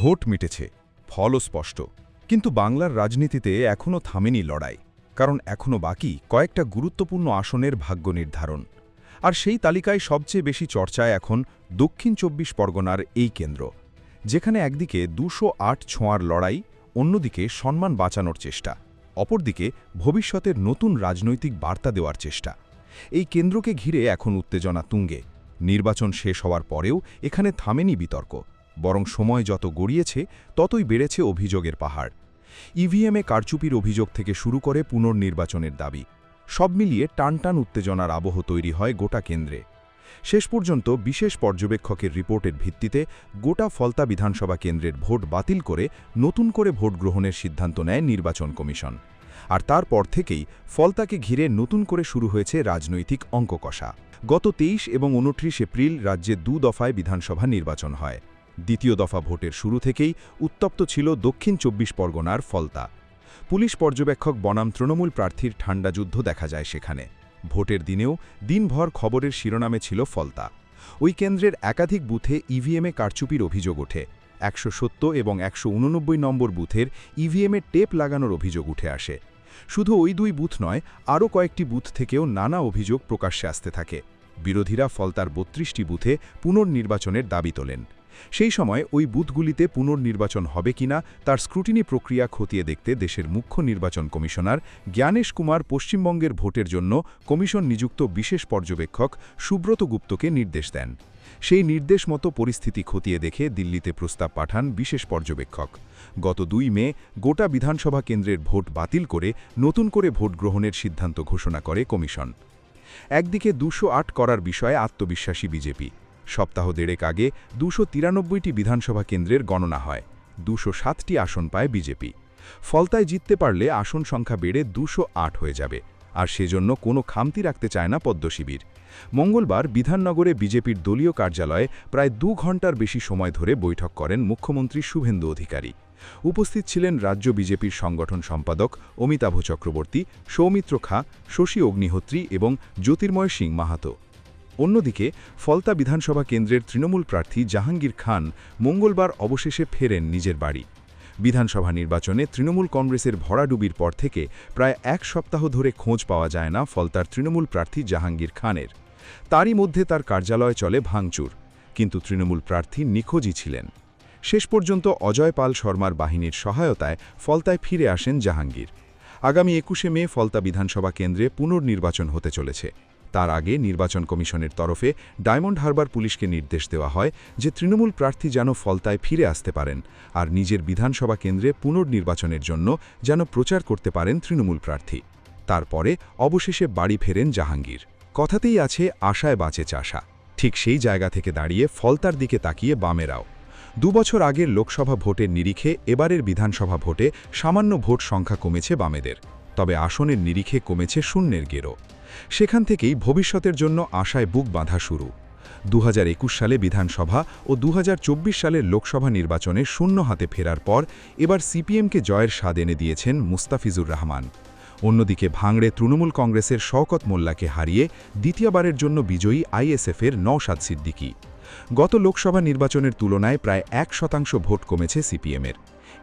Vote মিটেছে, ফলও স্পষ্ট, কিন্তু বাংলার রাজনীতিতে এখনও থামেনি লড়াই, কারণ এখনও বাকি কয়েকটা গুরুত্বপূর্ণ আসনের ভাগ্য নির্ধারণ। আর সেই তালিকায় সবচেয়ে বেশি চর্চায় এখন দক্ষিণ ২৪ পরগনার এই কেন্দ্র, যেখানে একদিকে ২০৮ ছোঁয়ার লড়াই, অন্যদিকে সম্মান বাঁচানোর চেষ্টা, অপরদিকে ভবিষ্যতের নতুন রাজনৈতিক বার্তা দেওয়ার চেষ্টা। এই কেন্দ্রকে ঘিরে এখন উত্তেজনা তুঙ্গে। নির্বাচন শেষ হওয়ার পরেও এখানে থামেনি বিতর্ক, বরং সময় যত গড়িয়েছে ততই বেড়েছে অভিযোগের পাহাড়। ইভিএমে কারচুপির অভিযোগ থেকে শুরু করে পুনর্নির্বাচনের দাবি, সব মিলিয়ে টানটান উত্তেজনার আবহ তৈরি হয় গোটা কেন্দ্রে। শেষ পর্যন্ত বিশেষ পর্যবেক্ষকের রিপোর্টের ভিত্তিতে গোটা ফলতা বিধানসভা কেন্দ্রের ভোট বাতিল করে নতুন করে ভোট গ্রহণের সিদ্ধান্ত নেয় নির্বাচন কমিশন। আর তারপর থেকেই ফলতাকে ঘিরে নতুন করে শুরু হয়েছে রাজনৈতিক অঙ্ক কষা। গত ২৩ এবং ২৯ এপ্রিল রাজ্যে ২ দফায় বিধানসভা নির্বাচন হয়। দ্বিতীয় দফা ভোটের শুরু থেকেই উত্তপ্ত ছিল দক্ষিণ ২৪ পরগনার ফলতা। পুলিশ পর্যবেক্ষক বনাম তৃণমূল প্রার্থীর ঠান্ডা যুদ্ধ দেখা যায় সেখানে। ভোটের দিনেও দিনভর খবরের শিরোনামে ছিল ফলতা। ওই কেন্দ্রের একাধিক বুথে ইভিএমে কারচুপির অভিযোগ ওঠে। ১৭০ এবং ১৮৯ নম্বর বুথের ইভিএমে টেপ লাগানোর অভিযোগ উঠে আসে। শুধু ওই দুই বুথ নয়, আরও কয়েকটি বুথ থেকেও নানা অভিযোগ প্রকাশ্যে আসতে থাকে। বিরোধীরা ফলতার ৩২টি বুথে পুনর্নির্বাচনের দাবি তোলেন। সেই সময় ওই বুথগুলিতে পুনর্নির্বাচন হবে কিনা তার স্ক্রুটিনি প্রক্রিয়া খতিয়ে দেখতে দেশের মুখ্য নির্বাচন কমিশনার জ্ঞানেশ কুমার পশ্চিমবঙ্গের ভোটের জন্য কমিশন নিযুক্ত বিশেষ পর্যবেক্ষক সুব্রত গুপ্তকে নির্দেশ দেন। সেই নির্দেশ মতো পরিস্থিতি খতিয়ে দেখে দিল্লিতে প্রস্তাব পাঠান বিশেষ পর্যবেক্ষক। গত ২ মে গোটা বিধানসভা কেন্দ্রের ভোট বাতিল করে নতুন করে ভোট গ্রহণের সিদ্ধান্ত ঘোষণা করে কমিশন। একদিকে ২০৮ করার বিষয়ে আত্মবিশ্বাসী বিজেপি। সপ্তাহ দেড়েক আগে ২৯৩টি বিধানসভা কেন্দ্রের গণনা হয়। ২০৭টি আসন পায় বিজেপি। ফলতায় জিততে পারলে আসন সংখ্যা বেড়ে ২০৮ হয়ে যাবে, আর সেজন্য কোনো খামতি রাখতে চায় না পদ্মশিবির। মঙ্গলবার বিধাননগরে বিজেপির দলীয় কার্যালয়ে প্রায় ২ ঘণ্টার বেশি সময় ধরে বৈঠক করেন মুখ্যমন্ত্রী শুভেন্দু অধিকারী। উপস্থিত ছিলেন রাজ্য বিজেপির সংগঠন সম্পাদক অমিতাভ চক্রবর্তী, সৌমিত্র খাঁ, শশী অগ্নিহোত্রী এবং জ্যোতির্ময় সিং মাহাতো। অন্যদিকে ফলতা বিধানসভা কেন্দ্রের তৃণমূল প্রার্থী জাহাঙ্গীর খান মঙ্গলবার অবশেষে ফেরেন নিজের বাড়ি। বিধানসভা নির্বাচনে তৃণমূল কংগ্রেসের ভরাডুবির পর থেকে প্রায় ১ সপ্তাহ ধরে খোঁজ পাওয়া যায় না ফলতার তৃণমূল প্রার্থী জাহাঙ্গীর খানের। তারই মধ্যে তার কার্যালয় চলে ভাঙচুর, কিন্তু তৃণমূল প্রার্থী নিখোঁজই ছিলেন। শেষ পর্যন্ত অজয় পাল শর্মার বাহিনীর সহায়তায় ফলতায় ফিরে আসেন জাহাঙ্গীর। আগামী ২১শে মে ফলতা বিধানসভা কেন্দ্রে পুনর্নির্বাচন হতে চলেছে। তার আগে নির্বাচন কমিশনের তরফে ডায়মন্ড হারবার পুলিশকে নির্দেশ দেওয়া হয় যে তৃণমূল প্রার্থী যেন ফলতায় ফিরে আসতে পারেন, আর নিজের বিধানসভা কেন্দ্রে পুনর্নির্বাচনের জন্য যেন প্রচার করতে পারেন তৃণমূল প্রার্থী। তারপরে অবশেষে বাড়ি ফেরেন জাহাঙ্গীর। কথাতেই আছে আশায় বাঁচে চাষা। ঠিক সেই জায়গা থেকে দাঁড়িয়ে ফলতার দিকে তাকিয়ে বামেরাও। ২ বছর আগের লোকসভা ভোটের নিরিখে এবারের বিধানসভা ভোটে সামান্য ভোট সংখ্যা কমেছে বামেদের, তবে আসনের নিরিখে কমেছে শূন্যের গেরো। সেখান থেকেই ভবিষ্যতের জন্য আশায় বুক বাঁধা শুরু। ২০২১ সালে বিধানসভা ও ২০২৪ সালের লোকসভা নির্বাচনে শূন্য হাতে ফেরার পর এবার সিপিএমকে জয়ের স্বাদ এনে দিয়েছেন মুস্তাফিজুর রহমান। অন্যদিকে ভাঙড়ে তৃণমূল কংগ্রেসের শওকত মোল্লাকে হারিয়ে দ্বিতীয়বারের জন্য বিজয়ী আইএসএফের নওশাদ সিদ্দিকী। গত লোকসভা নির্বাচনের তুলনায় প্রায় ১% ভোট কমেছে সিপিএমের।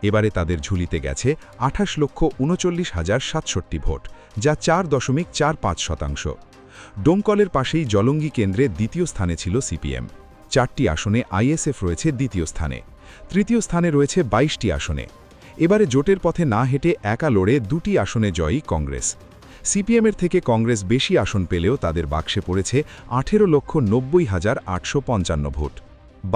এবারে তাদের ঝুলিতে গেছে ২৮,৩৯,০৬৭ ভোট, যা ৪.৪৫%। ডোমকলের পাশেই জলঙ্গি কেন্দ্রে দ্বিতীয় স্থানে ছিল সিপিএম। ৪টি আসনে আইএসএফ রয়েছে দ্বিতীয় স্থানে। তৃতীয় স্থানে রয়েছে ২২টি আসনে। এবারে জোটের পথে না হেঁটে একা লড়ে ২টি আসনে জয়ী কংগ্রেস। সিপিএমের থেকে কংগ্রেস বেশি আসন পেলেও তাদের বাক্সে পড়েছে ১৮,৯০,৮৫৫ ভোট।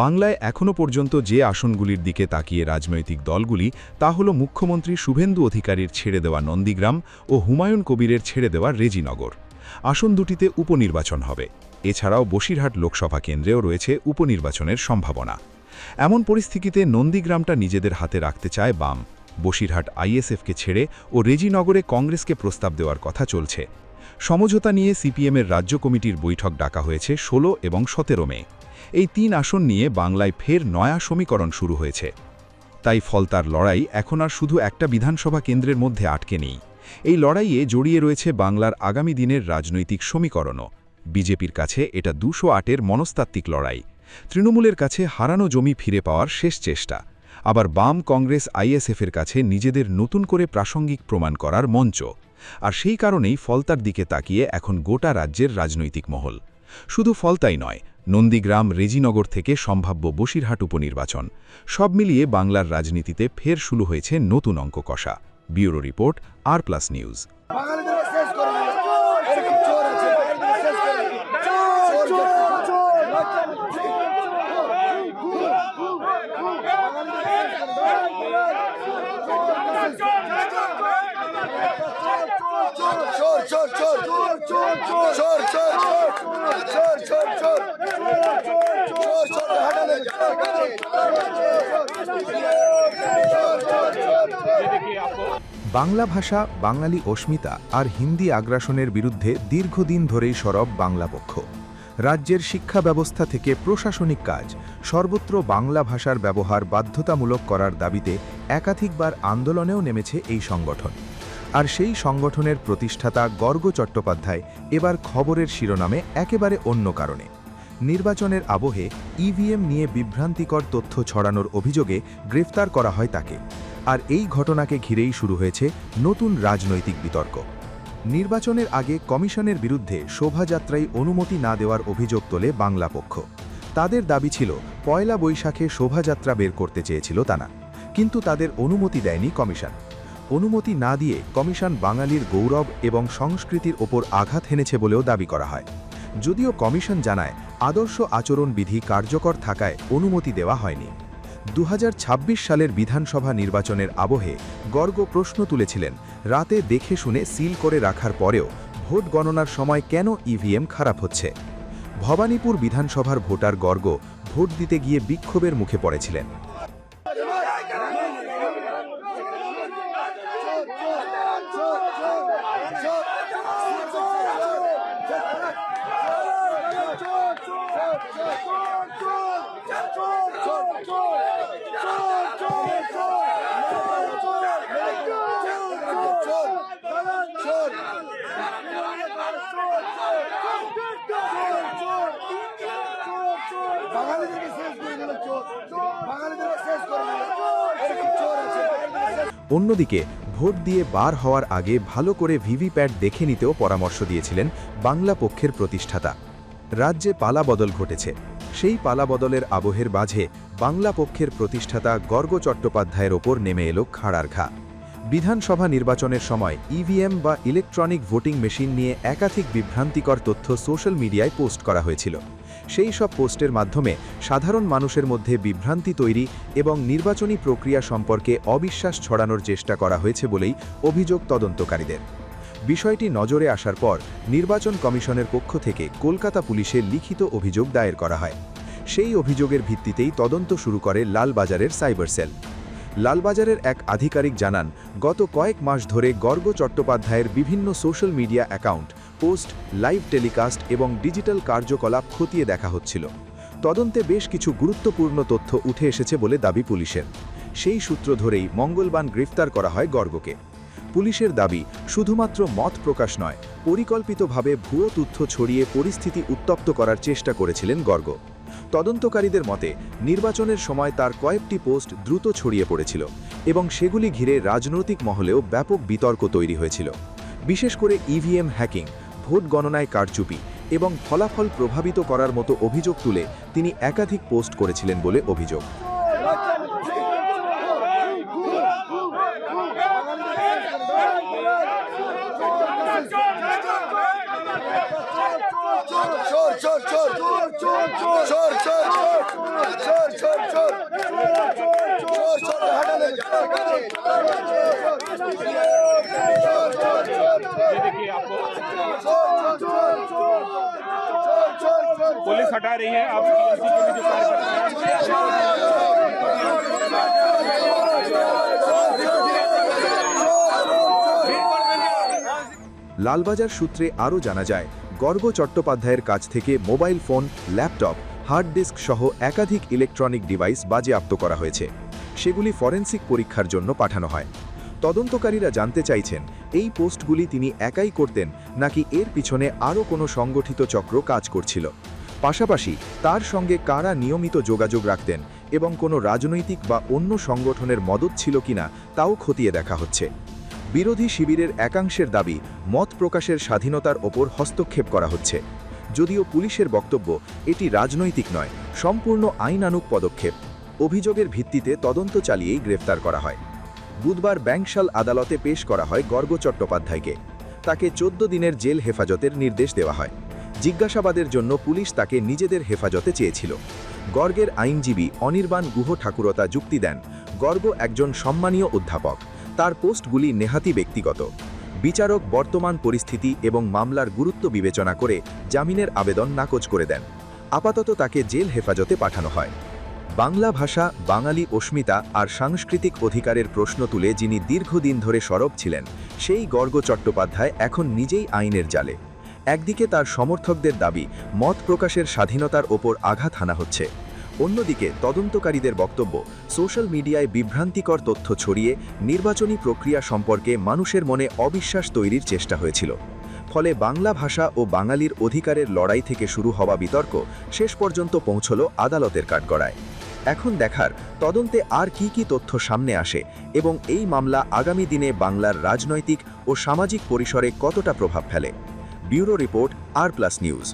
বাংলায় এখনও পর্যন্ত যে আসনগুলির দিকে তাকিয়ে রাজনৈতিক দলগুলি, তা হল মুখ্যমন্ত্রী শুভেন্দু অধিকারীর ছেড়ে দেওয়া নন্দীগ্রাম ও হুমায়ুন কবিরের ছেড়ে দেওয়া রেজিনগর। আসন দুটিতে উপনির্বাচন হবে। এছাড়াও বসিরহাট লোকসভা কেন্দ্রেও রয়েছে উপনির্বাচনের সম্ভাবনা। এমন পরিস্থিতিতে নন্দীগ্রামটা নিজেদের হাতে রাখতে চায় বাম। বসিরহাট আইএসএফকে ছেড়ে ও রেজিনগরে কংগ্রেসকে প্রস্তাব দেওয়ার কথা চলছে। সমঝোতা নিয়ে সিপিএমের রাজ্য কমিটির বৈঠক ডাকা হয়েছে ১৬ এবং ১৭ মে। এই ৩ আসন নিয়ে বাংলায় ফের নয়া সমীকরণ শুরু হয়েছে। তাই ফলতার লড়াই এখন আর শুধু একটা বিধানসভা কেন্দ্রের মধ্যে আটকে নেই। এই লড়াইয়ে জড়িয়ে রয়েছে বাংলার আগামী দিনের রাজনৈতিক সমীকরণও। বিজেপির কাছে এটা ২০৮-এর মনস্তাত্ত্বিক লড়াই। তৃণমূলের কাছে হারানো জমি ফিরে পাওয়ার শেষ চেষ্টা। আবার বাম কংগ্রেস আইএসএফের কাছে নিজেদের নতুন করে প্রাসঙ্গিক প্রমাণ করার মঞ্চ। আর সেই কারণেই ফলতার দিকে তাকিয়ে এখন গোটা রাজ্যের রাজনৈতিক মহল। শুধু ফলতাই নয়, নন্দীগ্রাম, রেজিনগর থেকে সম্ভাব্য বসিরহাট উপনির্বাচন, সব মিলিয়ে বাংলার রাজনীতিতে ফের শুরু হয়েছে নতুন অঙ্ক কষা। ব্যুরো রিপোর্ট, আর+ নিউজ। বাংলা ভাষা, বাঙালি অস্মিতা আর হিন্দি আগ্রাসনের বিরুদ্ধে দীর্ঘদিন ধরেই সরব বাংলা পক্ষ। রাজ্যের শিক্ষা ব্যবস্থা থেকে প্রশাসনিক কাজ, সর্বত্র বাংলা ভাষার ব্যবহার বাধ্যতামূলক করার দাবিতে একাধিকবার আন্দোলনেও নেমেছে এই সংগঠন। আর সেই সংগঠনের প্রতিষ্ঠাতা গর্গ চট্টোপাধ্যায় এবার খবরের শিরোনামে একেবারে অন্য কারণে। নির্বাচনের আবহে ইভিএম নিয়ে বিভ্রান্তিকর তথ্য ছড়ানোর অভিযোগে গ্রেফতার করা হয় তাকে। আর এই ঘটনাকে ঘিরেই শুরু হয়েছে নতুন রাজনৈতিক বিতর্ক। নির্বাচনের আগে কমিশনের বিরুদ্ধে শোভাযাত্রায় অনুমতি না দেওয়ার অভিযোগ তোলে বাংলা পক্ষ। তাদের দাবি ছিল পয়লা বৈশাখে শোভাযাত্রা বের করতে চেয়েছিল তারা, কিন্তু তাদের অনুমতি দেয়নি কমিশন। অনুমতি না দিয়ে কমিশন বাঙালির গৌরব এবং সংস্কৃতির ওপর আঘাত হেনেছে বলেও দাবি করা হয়। যদিও কমিশন জানায় আদর্শ আচরণবিধি কার্যকর থাকায় অনুমতি দেওয়া হয়নি। 2026 সালের বিধানসভা নির্বাচনের আবহে গর্গ প্রশ্ন তুলেছিলেন, রাতে দেখে শুনে সিল করে রাখার পরেও ভোট গণনার সময় কেন ইভিএম খারাপ হচ্ছে। ভবানীপুর বিধানসভার ভোটার গর্গ ভোট দিতে গিয়ে বিক্ষোভের মুখে পড়েছিলেন। অন্যদিকে ভোট দিয়ে বার হওয়ার আগে ভালো করে ভিভিপ্যাট দেখে নিতেও পরামর্শ দিয়েছিলেন বাংলা পক্ষের প্রতিষ্ঠাতা। রাজ্যে পালাবদল ঘটেছে, সেই পালাবদলের আবহের মাঝে বাংলা পক্ষের প্রতিষ্ঠাতা গর্গ চট্টোপাধ্যায়ের ওপর নেমে এলো খাড়ার ঘা। বিধানসভা নির্বাচনের সময় ইভিএম বা ইলেকট্রনিক ভোটিং মেশিন নিয়ে একাধিক বিভ্রান্তিকর তথ্য সোশ্যাল মিডিয়ায় পোস্ট করা হয়েছিল। সেই সব পোস্টের মাধ্যমে সাধারণ মানুষের মধ্যে বিভ্রান্তি তৈরি এবং নির্বাচনী প্রক্রিয়া সম্পর্কে অবিশ্বাস ছড়ানোর চেষ্টা করা হয়েছে বলেই অভিযোগ তদন্তকারীদের। বিষয়টি নজরে আসার পর নির্বাচন কমিশনের পক্ষ থেকে কলকাতা পুলিশে লিখিত অভিযোগ দায়ের করা হয়। সেই অভিযোগের ভিত্তিতেই তদন্ত শুরু করে লালবাজারের সাইবার সেল। লালবাজারের এক আধিকারিক জানান, গত কয়েক মাস ধরে গর্গ চট্টোপাধ্যায়ের বিভিন্ন social media account, post, live telecast এবং ডিজিটাল কার্যকলাপ খতিয়ে দেখা হচ্ছিল। তদন্তে বেশ কিছু গুরুত্বপূর্ণ তথ্য উঠে এসেছে বলে দাবি পুলিশের। সেই সূত্র ধরেই মঙ্গলবার গ্রেফতার করা হয় গর্গকে। পুলিশের দাবি, শুধুমাত্র মত প্রকাশ নয়, পরিকল্পিতভাবে ভুয়ো তথ্য ছড়িয়ে পরিস্থিতি উত্তপ্ত করার চেষ্টা করেছিলেন গর্গ। তদন্তকারীদের মতে নির্বাচনের সময় তার কয়েকটি পোস্ট দ্রুত ছড়িয়ে পড়েছিল এবং সেগুলি ঘিরে রাজনৈতিক মহলেও ব্যাপক বিতর্ক তৈরি হয়েছিল। বিশেষ করে ইভিএম হ্যাকিং, ভোট গণনায় কারচুপি এবং ফলাফল প্রভাবিত করার মতো অভিযোগ তুলে তিনি একাধিক পোস্ট করেছিলেন বলে অভিযোগ। पुलिस हटा रही है, आप टीएमसी के भी जो कार्यकर्ता লালবাজার সূত্রে আরও জানা যায়, গর্গ চট্টোপাধ্যায়ের কাছ থেকে mobile phone, laptop, hard disk সহ একাধিক ইলেকট্রনিক ডিভাইস বাজেয়াপ্ত করা হয়েছে। সেগুলি ফরেনসিক পরীক্ষার জন্য পাঠানো হয়। তদন্তকারীরা জানতে চাইছেন, এই পোস্টগুলি তিনি একাই করতেন নাকি এর পিছনে আরও কোনো সংগঠিত চক্র কাজ করছিল। পাশাপাশি তার সঙ্গে কারা নিয়মিত যোগাযোগ রাখতেন এবং কোনো রাজনৈতিক বা অন্য সংগঠনের মদত ছিল কিনা তাও খতিয়ে দেখা হচ্ছে। বিরোধী শিবিরের একাংশের দাবি মত প্রকাশের স্বাধীনতার ওপর হস্তক্ষেপ করা হচ্ছে, যদিও পুলিশের বক্তব্য এটি রাজনৈতিক নয়, সম্পূর্ণ আইনানুগ পদক্ষেপ। অভিযোগের ভিত্তিতে তদন্ত চালিয়েই গ্রেফতার করা হয়। বুধবার ব্যাংশাল আদালতে পেশ করা হয় গর্গ চট্টোপাধ্যায়কে। তাকে 14 দিনের জেল হেফাজতের নির্দেশ দেওয়া হয়। জিজ্ঞাসাবাদের জন্য পুলিশ তাকে নিজেদের হেফাজতে চেয়েছিল। গর্গের আইনজীবী অনির্বাণ গুহ ঠাকুরতা যুক্তি দেন, গর্গ একজন সম্মানীয় অধ্যাপক, তার পোস্টগুলি নেহাতি ব্যক্তিগত। বিচারক বর্তমান পরিস্থিতি এবং মামলার গুরুত্ব বিবেচনা করে জামিনের আবেদন নাকচ করে দেন। আপাতত তাকে জেল হেফাজতে পাঠানো হয়। বাংলা ভাষা, বাঙালি অস্মিতা আর সাংস্কৃতিক অধিকারের প্রশ্ন তুলে যিনি দীর্ঘদিন ধরে সরব ছিলেন, সেই গর্গ চট্টোপাধ্যায় এখন নিজেই আইনের জালে। একদিকে তার সমর্থকদের দাবি মত প্রকাশের স্বাধীনতার ওপর আঘাত হানা হচ্ছে, অন্যদিকে তদন্তকারীদের বক্তব্য সোশ্যাল মিডিয়ায় বিভ্রান্তিকর তথ্য ছড়িয়ে নির্বাচনী প্রক্রিয়া সম্পর্কে মানুষের মনে অবিশ্বাস তৈরির চেষ্টা হয়েছিল। ফলে বাংলা ভাষা ও বাঙালির অধিকারের লড়াই থেকে শুরু হওয়া বিতর্ক শেষ পর্যন্ত পৌঁছল আদালতের কাঠগড়ায়। এখন দেখার তদন্তে আর কি তথ্য সামনে আসে এবং এই মামলা আগামী দিনে বাংলার রাজনৈতিক ও সামাজিক পরিসরে কতটা প্রভাব ফেলে। ব্যুরো রিপোর্ট, আর প্লাস নিউজ।